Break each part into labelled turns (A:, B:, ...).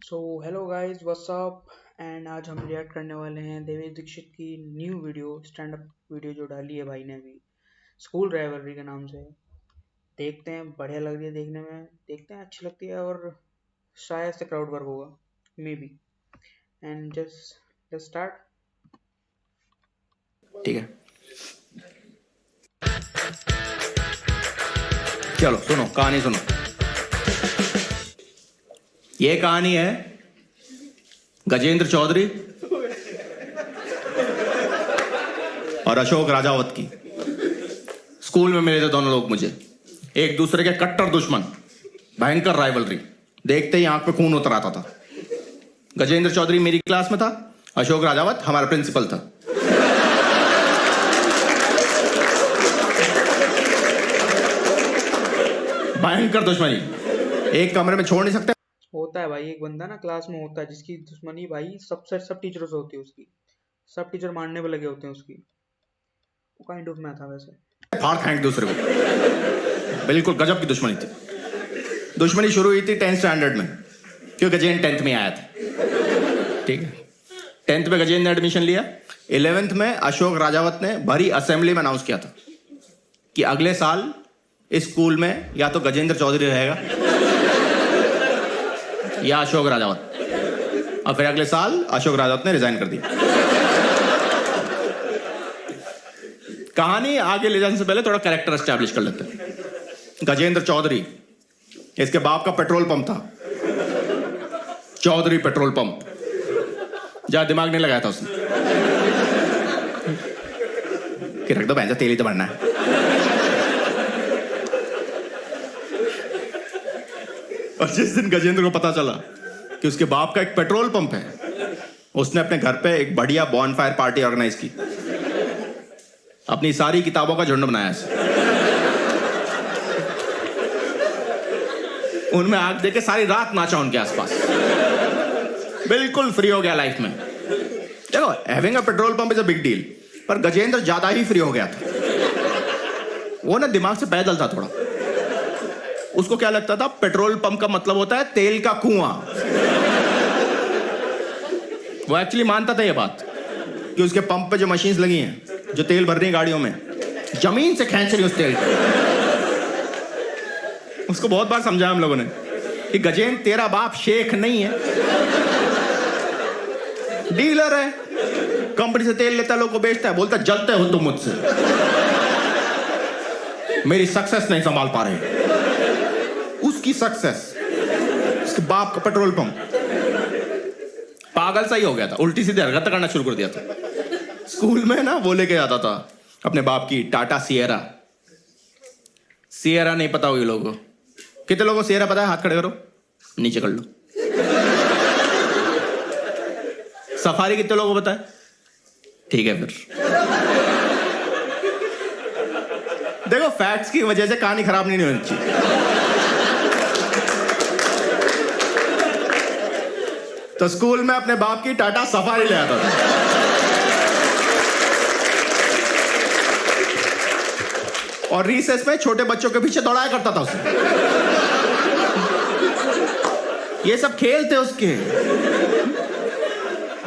A: So hello guys what's up. And आज हम react करने वाले हैं देवेश दीक्षित की new video, stand up video जो डाली है भाई ने अभी, स्कूल राइवलरी के नाम से। देखते हैं, बढ़िया लग रही है देखने में, देखते हैं अच्छी लगती है और शायद से क्राउड वर्क होगा, may be. And just let's start.
B: ठीक है, चलो सुनो कहानी सुनो। ये कहानी है गजेंद्र चौधरी और अशोक राजावत की। स्कूल में मिले थे दोनों लोग मुझे, एक दूसरे के कट्टर दुश्मन, भयंकर राइवलरी। देखते ही आंख पे खून उतर आता था। गजेंद्र चौधरी मेरी क्लास में था, अशोक राजावत हमारा प्रिंसिपल था। भयंकर दुश्मनी, एक कमरे में छोड़ नहीं सकते।
A: होता है भाई, एक बंदा ना क्लास में होता है जिसकी दुश्मनी भाई सब टीचरों से होती है उसकी, सब टीचर मारने पे लगे होते हैं उसकी। वो काइंड ऑफ मैं था वैसे।
B: फाड़ खाएंगे दूसरे को, बिल्कुल गजब की दुश्मनी थी। दुश्मनी शुरू हुई थी 10th स्टैंडर्ड में, क्योंकि गजेंद्र 10th में आया था। ठीक है, 10th में गजेंद्र ने एडमिशन लिया। 11th में अशोक राजावत ने भरी असेंबली में अनाउंस किया था कि अगले साल इस स्कूल में या तो गजेंद्र चौधरी रहेगा या अशोक राजावत। और फिर अगले साल अशोक राजावत ने रिजाइन कर दिया। कहानी आगे ले जाने से पहले थोड़ा कैरेक्टर एस्टैब्लिश कर लेते हैं। गजेंद्र चौधरी, इसके बाप का पेट्रोल पंप था, चौधरी पेट्रोल पंप। ज्यादा दिमाग नहीं लगाया था उसने कि रख दो भैंसा, तेल ही तो भरना है। और जिस दिन गजेंद्र को पता चला कि उसके बाप का एक पेट्रोल पंप है, उसने अपने घर पे एक बढ़िया बॉनफायर पार्टी ऑर्गेनाइज की। अपनी सारी किताबों का झुंड बनाया, उनमें आग देके सारी रात नाचा उनके आसपास। बिल्कुल फ्री हो गया लाइफ में। देखो, having a petrol pump is a big deal, पर गजेंद्र ज्यादा ही फ्री हो गया था। वो ना दिमाग से पैदल था थोड़ा। उसको क्या लगता था, पेट्रोल पंप का मतलब होता है तेल का कुआं। वो एक्चुअली मानता था ये बात कि उसके पंप पे जो मशीन्स लगी हैं, जो तेल भर रही हैं गाड़ियों में, जमीन से खींच रही उस तेल को। उसको बहुत बार समझाया हम लोगों ने कि गजेंद्र, तेरा बाप शेख नहीं है, डीलर है, कंपनी से तेल लेता है, लोगों को बेचता है, बोलता है जलते हो तुम मुझसे, मेरी सक्सेस नहीं संभाल पा रहे। उसकी सक्सेस, उसके बाप का पेट्रोल पंप। पागल सा ही हो गया था, उल्टी सीधी हरकत करना शुरू कर दिया था। स्कूल में ना वो लेके आता था अपने बाप की टाटा सिएरा। सिएरा नहीं पता हुई लोगों को? कितने लोगों को सिएरा पता है? हाथ खड़े करो, नीचे कर लो। सफारी कितने लोगों को पता है? ठीक है, फिर देखो, फैक्ट्स की वजह से कहानी खराब नहीं होनी चाहिए। तो स्कूल में अपने बाप की टाटा सफारी ले आता था। और रिसेस में छोटे बच्चों के पीछे दौड़ाया करता था उसे। ये सब खेल थे उसके।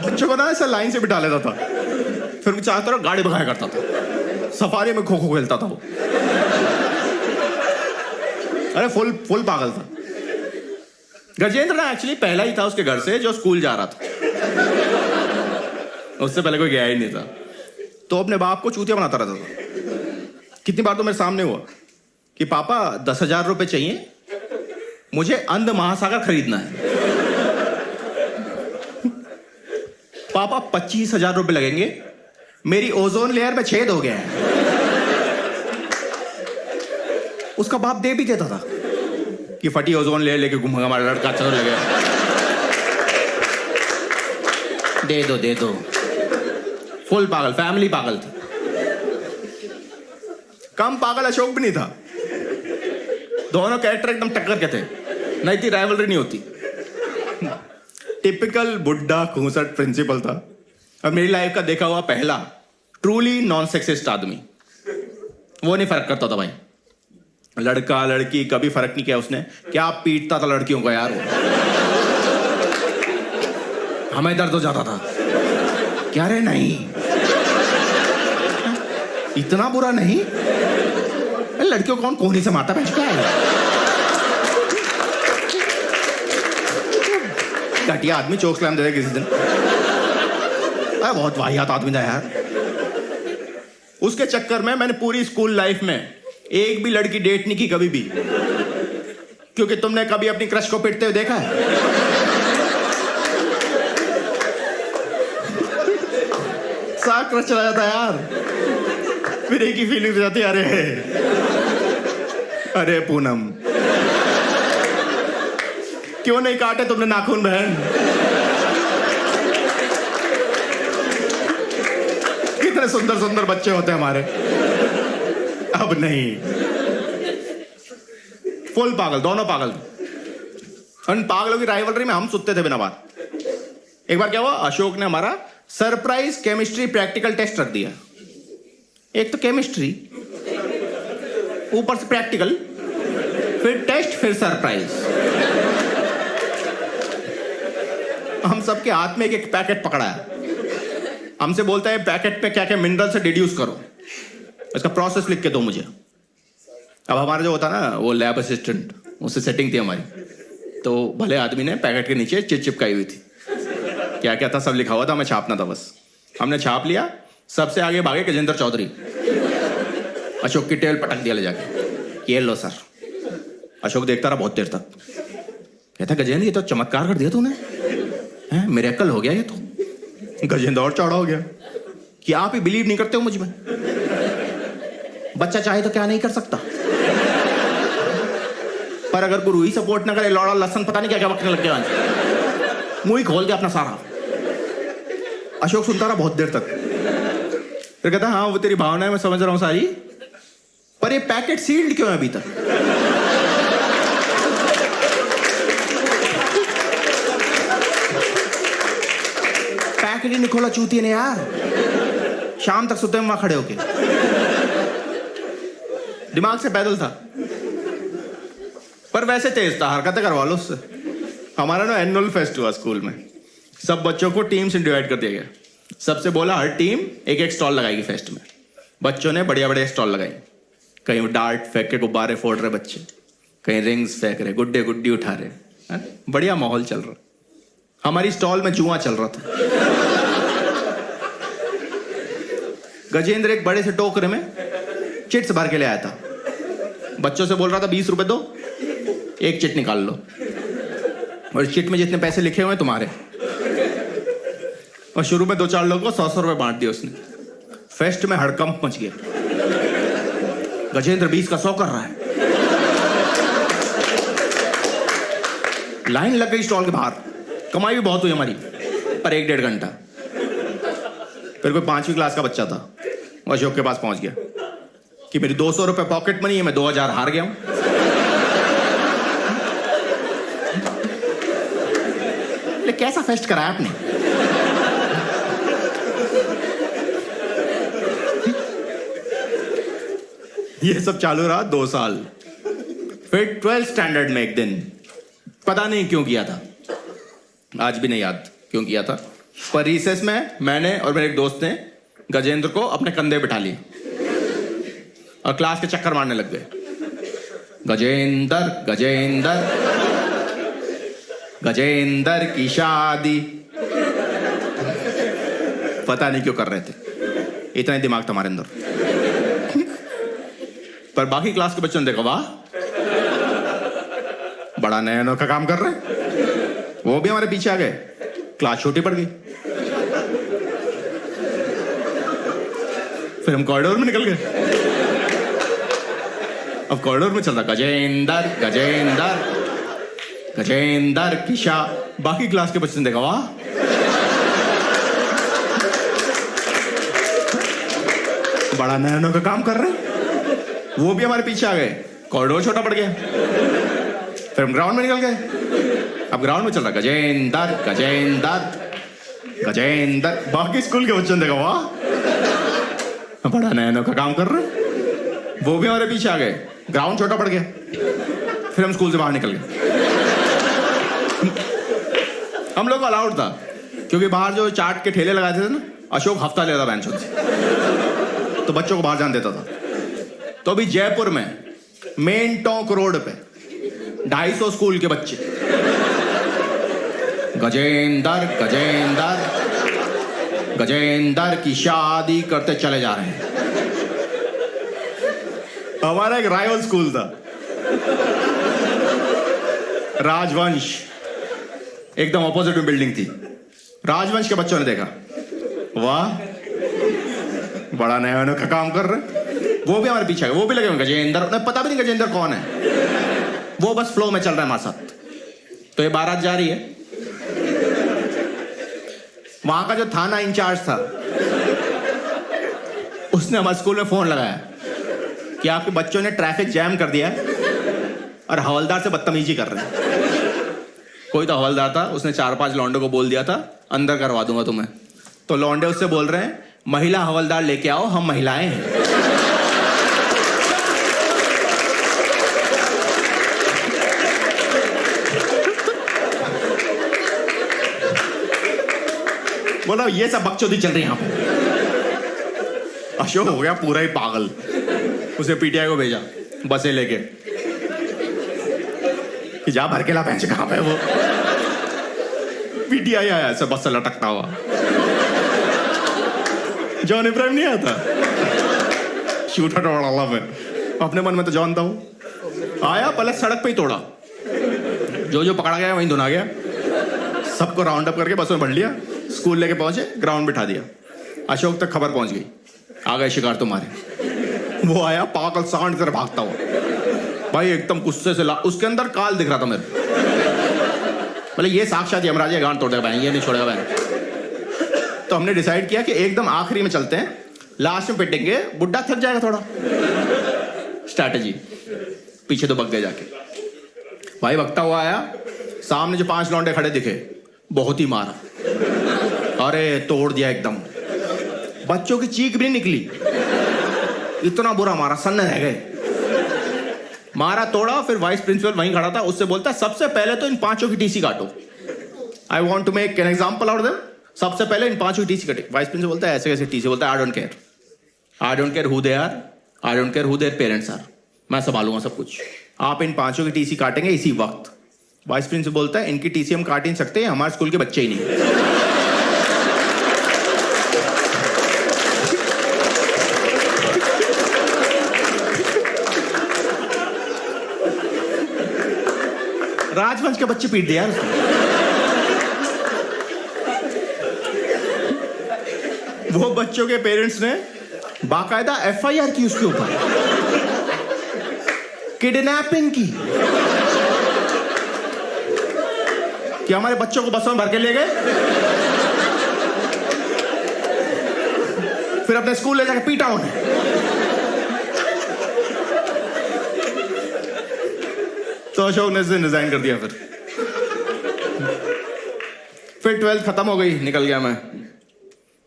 B: बच्चों को ना ऐसा लाइन से बिठा लेता था, फिर चारों तरफ गाड़ी भगाया करता था। सफारी में खो खो खेलता था वो। अरे फुल पागल था। गजेंद्र ना एक्चुअली पहला ही था उसके घर से जो स्कूल जा रहा था। उससे पहले कोई गया ही नहीं था। तो अपने बाप को चूतिया बनाता रहता था। कितनी बार तो मेरे सामने हुआ कि पापा 10,000 रुपए चाहिए, मुझे अंध महासागर खरीदना है। पापा 25,000 रुपए लगेंगे, मेरी ओजोन लेयर में छेद हो गया है। उसका बाप दे भी देता था कि फटी ओजोन लेयर लेके घूमेगा हमारा लड़का, अच्छा लगे, दे दो। फुल पागल, फैमिली पागल थी। कम पागल अशोक भी नहीं था। दोनों कैरेक्टर एकदम टक्कर के थे, नहीं थी राइवलरी नहीं होती। टिपिकल बुड्ढा खूंसट प्रिंसिपल था, और मेरी लाइफ का देखा हुआ पहला ट्रूली नॉन सेक्सिस्ट आदमी। वो नहीं फर्क करता था भाई, लड़का लड़की कभी फर्क नहीं किया उसने। क्या पीटता था लड़कियों को यार वो। हमें दर्द हो जाता था। क्या रे? नहीं, इतना बुरा नहीं। लड़कियों को कौन कोहनी से मारता? क्या है? घटिया आदमी चोक स्लैम दे दे किसी दिन। अरे बहुत वाहियात आदमी था यार। उसके चक्कर में मैंने पूरी स्कूल लाइफ में एक भी लड़की डेट नहीं की कभी भी। क्योंकि तुमने कभी अपनी क्रश को पिटते हुए देखा है? साथ क्रश चला जाता है यार, फिर एक ही फीलिंग हो जाती है, अरे पूनम क्यों नहीं काटे तुमने नाखून बहन? कितने सुंदर सुंदर बच्चे होते हैं हमारे। अब नहीं, फुल पागल, दोनों पागल। उन पागलों की राइवलरी में हम सुनते थे बिना बात। एक बार क्या हुआ, अशोक ने हमारा सरप्राइज केमिस्ट्री प्रैक्टिकल टेस्ट रख दिया। एक तो केमिस्ट्री, ऊपर से प्रैक्टिकल, फिर टेस्ट, फिर सरप्राइज। हम सबके हाथ में एक एक पैकेट पकड़ा है। हमसे बोलता है पैकेट पे क्या क्या मिनरल से डिड्यूस करो, इसका प्रोसेस लिख के दो मुझे। अब हमारा जो होता ना वो लैब असिस्टेंट, उससे सेटिंग थी हमारी, तो भले आदमी ने पैकेट के नीचे चिट चिपकाई हुई थी, क्या क्या था सब लिखा हुआ था, हमें छापना था बस। हमने छाप लिया, सबसे आगे भागे गजेंद्र चौधरी, अशोक की टेल पटक दिया ले जाके, ये लो सर। अशोक देखता रहा बहुत देर तक, कहता गजेंद्र ये तो चमत्कार कर दिया तूने, हैं मिरेकल हो गया ये तो। गजेंद्र और चौड़ा हो गया कि आप ही बिलीव नहीं करते हो मुझ में, बच्चा चाहे तो क्या नहीं कर सकता, पर अगर गुरु ही सपोर्ट ना करे, लौड़ा लसन पता नहीं क्या क्या बकने लग गया, मुंह ही खोल गया अपना सारा। अशोक सुनता रहा बहुत देर तक, फिर कहता हाँ वो तेरी भावना है मैं समझ रहा हूं सारी, पर ये पैकेट सील्ड क्यों है अभी तक? पैकेट ही नहीं खोला चूतिए ने यार, शाम तक सुते वहां खड़े होके। दिमाग से पैदल था पर वैसे तेज था, हरकतें करवा लो उससे। हमारा ना एनुअल फेस्ट हुआ स्कूल में, सब बच्चों को टीम्स में डिवाइड कर दिया गया। सबसे बोला हर टीम एक एक स्टॉल लगाएगी फेस्ट में। बच्चों ने बढ़िया बढ़िया स्टॉल लगाई, कहीं डार्ट फेंक के गुब्बारे फोड़ रहे बच्चे, कहीं रिंग्स फेंक रहे, गुड्डे गुड्डी उठा रहे, बढ़िया माहौल चल रहा। हमारी स्टॉल में जुआ चल रहा था। गजेंद्र एक बड़े से टोकरे में चिट्स भर के ले आया था, बच्चों से बोल रहा था 20 रुपए दो, एक चिट निकाल लो, और चिट में जितने पैसे लिखे हुए हैं तुम्हारे। और शुरू में 2-4 लोगों को 100-100 रुपए बांट दिए उसने। फेस्ट में हड़कंप मच गया, गजेंद्र 20 का 100 कर रहा है। लाइन लग गई स्टॉल के बाहर, कमाई भी बहुत हुई हमारी, पर 1-1.5 घंटा। फिर कोई 5वीं क्लास का बच्चा था, वो अशोक के पास पहुंच गया कि मेरी 200 रुपए पॉकेट मनी है, मैं 2000 हार गया हूं। कैसा फेस्ट कराया आपने? ये सब चालू रहा 2 साल। फिर 12th स्टैंडर्ड में एक दिन, पता नहीं क्यों किया था, आज भी नहीं याद क्यों किया था, पर रिसेस में मैंने और मेरे एक दोस्त ने गजेंद्र को अपने कंधे बिठा लिए और क्लास के चक्कर मारने लग गए। गजेंद्र गजेंद्र गजेंद्र की शादी, पता नहीं क्यों कर रहे थे, इतना ही दिमाग था हमारे अंदर। पर बाकी क्लास के बच्चों ने देखा, वाह बड़ा नया अनोखा काम कर रहे हैं, वो भी हमारे पीछे आ गए, क्लास छोटी पड़ गई। फिर हम कॉरिडोर में निकल गए। अब कॉरिडोर में चल रहा गजेंद्र गजेंद्र गजेंद्र की शाह। बाकी क्लास के बच्चों ने देखा, वाह बड़ा नया अनोखा काम कर रहे हैं, वो भी हमारे पीछे आ गए, कॉरिडोर छोटा पड़ गया। फिर हम ग्राउंड में निकल गए। अब ग्राउंड में चल रहा गजेंद्र गजेंद्र गजेंद्र। बाकी स्कूल के बच्चों ने देखा, वाह बड़ा नया अनोखा काम कर रहे हैं, वो भी हमारे पीछे आ गए, ग्राउंड छोटा पड़ गया। फिर हम स्कूल से बाहर निकल गए। हम लोग को अलाउड था क्योंकि बाहर जो चाट के ठेले लगाते थे ना, अशोक हफ्ता लेता बैंचों से, तो बच्चों को बाहर जाने देता था। तो अभी जयपुर में मेन टोंक रोड पे 250 स्कूल के बच्चे गजेंद्र गजेंद्र गजेंद्र की शादी करते चले जा रहे हैं। हमारा एक राइवल स्कूल था, राजवंश, एकदम ऑपोजिट में बिल्डिंग थी। राजवंश के बच्चों ने देखा, वाह बड़ा नया अनोखा काम कर रहे, वो भी हमारे पीछे है, वो भी लगे हुए गजेंद्र, उन्हें पता भी नहीं गजेंद्र कौन है, वो बस फ्लो में चल रहा है हमारे साथ। तो ये बारात जा रही है, वहां का जो थाना इंचार्ज था उसने हमारे स्कूल में फोन लगाया कि आपके बच्चों ने ट्रैफिक जैम कर दिया और हवलदार से बदतमीजी कर रहे हैं। कोई तो हवलदार था, उसने 4-5 लौंडों को बोल दिया था अंदर करवा दूंगा तुम्हें। तो लौंडे उससे बोल रहे हैं, महिला हवलदार लेके आओ, हम महिलाएं हैं। बोला ये सब बकचोदी चल रही है यहां पे। अशोक हो गया पूरा ही पागल, उसे पीटीआई को भेजा बसें लेके कि जा भर के ला, पहुंच कहां पे वो। पीटीआई आया ऐसे बस से लटकता हुआ, जॉन इब्राहिम नहीं आता, शूटर तोड़ा मैं अपने मन में तो जानता हूं। आया पहले सड़क पे ही तोड़ा, जो पकड़ा गया वहीं धुना गया, सबको राउंड अप करके बस में भर लिया, स्कूल लेके पहुंचे, ग्राउंड बिठा दिया। अशोक तक खबर पहुंच गई, आ गए शिकार तुम्हारे। वो आया पागल सांड की तरह भागता हुआ, भाई एकदम गुस्से से उसके अंदर काल दिख रहा था मेरे। बोले ये साक्षात यमराज है, गांड तोड़ेगा भाई, ये नहीं छोड़ेगा भाई। तो हमने डिसाइड किया कि एकदम आखिरी में चलते हैं, लास्ट में पिटेंगे, बुड्ढा थक जाएगा थोड़ा। स्ट्रैटेजी, पीछे तो बग गए जाके। भाई भगता हुआ आया, सामने जो 5 लौंडे खड़े दिखे, बहुत ही मारा, अरे तोड़ दिया एकदम, बच्चों की चीख भी नहीं निकली, इतना बुरा मारा, सन्ने रह गए। मारा तोड़ा, फिर वाइस प्रिंसिपल वहीं खड़ा था, उससे बोलता सबसे पहले तो इन 5 की टीसी काटो, I want to make an example out them, सबसे पहले इन 5 की टीसी कटे। वाइस प्रिंसिपल बोलता है ऐसे कैसे टीसी, बोलता है I don't care who they are, I don't care who their parents are, मैं संभालूंगा सब कुछ, आप इन 5 की टीसी काटेंगे इसी वक्त। वाइस प्रिंसिपल बोलता है इनकी टीसी हम काट ही नहीं सकते, हमारे स्कूल के बच्चे ही नहीं। राजवंश के बच्चे पीट दिया वो बच्चों के पेरेंट्स ने बाकायदा एफआईआर की उसके ऊपर, किडनैपिंग की, कि हमारे बच्चों को बस में भर के ले गए, फिर अपने स्कूल ले जाकर पीटा उन्हें। तो अशोक ने रिजाइन कर दिया। फिर 12th खत्म हो गई, निकल गया मैं।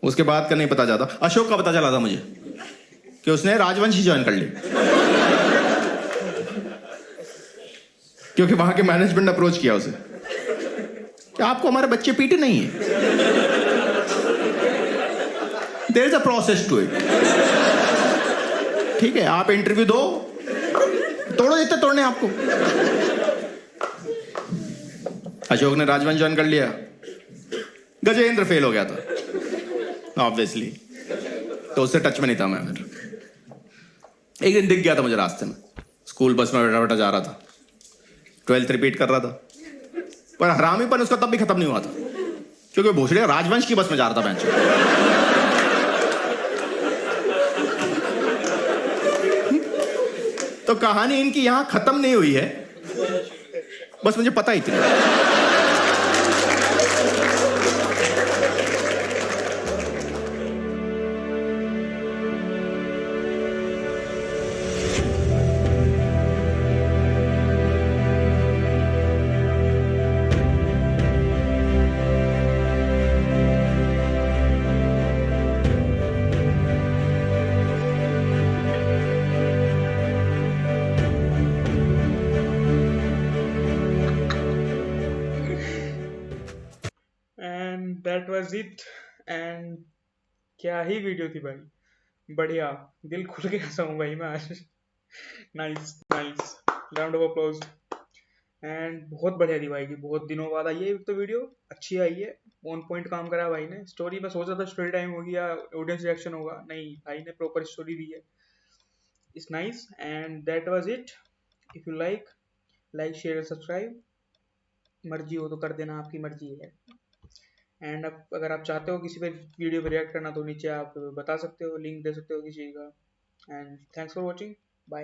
B: उसके बाद का नहीं पता जाता, अशोक का पता चला था मुझे कि उसने राजवंश ही ज्वाइन कर ली, क्योंकि वहां के मैनेजमेंट ने अप्रोच किया उसे कि आपको हमारे बच्चे पीटे नहीं है, there is a process to it, ठीक है आप इंटरव्यू दो, तोड़ो जितने तोड़ने आपको। अशोक ने राजवंश ज्वाइन कर लिया, गजेंद्र फेल हो गया था ऑब्वियसली, तो उससे टच में नहीं था मैं। फिर एक दिन दिख गया था मुझे रास्ते में, स्कूल बस में बैठा बैठा जा रहा था, 12th रिपीट कर रहा था, पर हरामीपन उसका तब भी खत्म नहीं हुआ था, क्योंकि भोसड़िया राजवंश की बस में जा रहा था बेंच। तो कहानी इनकी यहां खत्म नहीं हुई है, बस मुझे पता ही था।
A: That was it. एंड क्या ही वीडियो थी भाई, बढ़िया। दिल खुल के हंसा हूँ भाई मैं आज। Nice nice, round of applause. And बहुत बढ़िया थी भाई की, बहुत दिनों बाद आई है एक तो वीडियो, अच्छी आई है। ऑन पॉइंट काम करा भाई ने। स्टोरी मैं सोचा था स्टोरी टाइम होगी या ऑडियंस रिएक्शन होगा, नहीं भाई ने प्रॉपर स्टोरी दी है। It's nice and that was it. If you like share subscribe, मर्जी हो तो कर देना, आपकी मर्जी है। एंड अब अगर आप चाहते हो किसी पे वीडियो पे रिएक्ट करना तो नीचे आप बता सकते हो, लिंक दे सकते हो किसी का। And thanks for watching, bye.